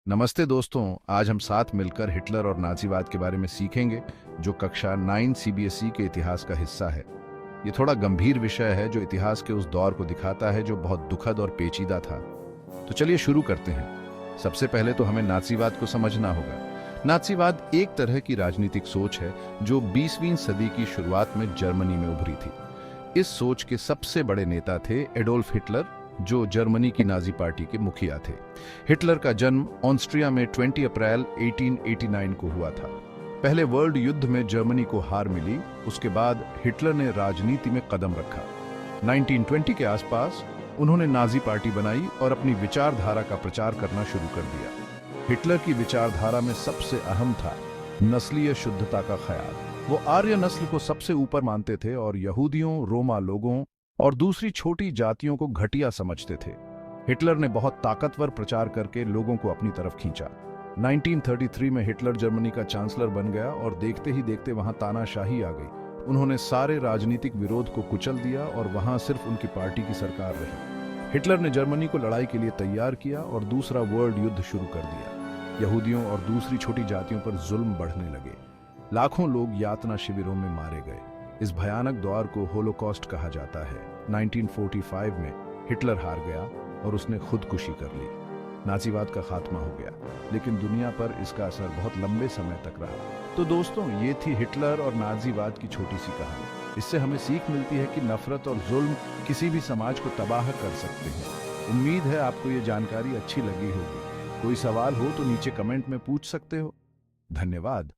नमस्ते दोस्तों। आज हम साथ मिलकर हिटलर और नाजीवाद के बारे में सीखेंगे, जो कक्षा 9 सीबीएसई के इतिहास का हिस्सा है। ये थोड़ा गंभीर विषय है जो इतिहास के उस दौर को दिखाता है जो बहुत दुखद और पेचीदा था। तो चलिए शुरू करते हैं। सबसे पहले तो हमें नाजीवाद को समझना होगा। नाजीवाद एक तरह की राजनीतिक सोच है जो 20वीं सदी की शुरुआत में जर्मनी में उभरी थी। इस सोच के सबसे बड़े नेता थे एडोल्फ हिटलर, जो जर्मनी की नाजी पार्टी के मुखिया थे। हिटलर का जन्म ऑस्ट्रिया में 20 अप्रैल 1889 को हुआ था। पहले वर्ल्ड युद्ध में जर्मनी को हार मिली। उसके बाद हिटलर ने राजनीति में कदम रखा। 1920 के आसपास उन्होंने नाजी पार्टी बनाई और अपनी विचारधारा का प्रचार करना शुरू कर दिया। हिटलर की विचारधारा में सबसे अहम था नस्लीय शुद्धता का ख्याल। वो आर्य नस्ल को सबसे ऊपर मानते थे और यहूदियों, रोमा लोगों और दूसरी छोटी जातियों को घटिया समझते थे। हिटलर ने बहुत ताकतवर प्रचार करके लोगों को अपनी तरफ खींचा। 1933 में हिटलर जर्मनी का चांसलर बन गया और देखते ही देखते वहां तानाशाही आ गई। उन्होंने सारे राजनीतिक विरोध को कुचल दिया और वहां सिर्फ उनकी पार्टी की सरकार रही। हिटलर ने जर्मनी को लड़ाई के लिए तैयार किया और दूसरा वर्ल्ड युद्ध शुरू कर दिया। यहूदियों और दूसरी छोटी जातियों पर जुल्म बढ़ने लगे। लाखों लोग यातना शिविरों में मारे गए। इस भयानक दौर को होलोकॉस्ट कहा जाता है। 1945 में हिटलर हार गया और उसने खुदकुशी कर ली। नाजीवाद का खात्मा हो गया, लेकिन दुनिया पर इसका असर बहुत लंबे समय तक रहा। तो दोस्तों, ये थी हिटलर और नाजीवाद की छोटी सी कहानी। इससे हमें सीख मिलती है कि नफरत और जुल्म किसी भी समाज को तबाह कर सकते हैं। उम्मीद है आपको ये जानकारी अच्छी लगी होगी। कोई सवाल हो तो नीचे कमेंट में पूछ सकते हो। धन्यवाद।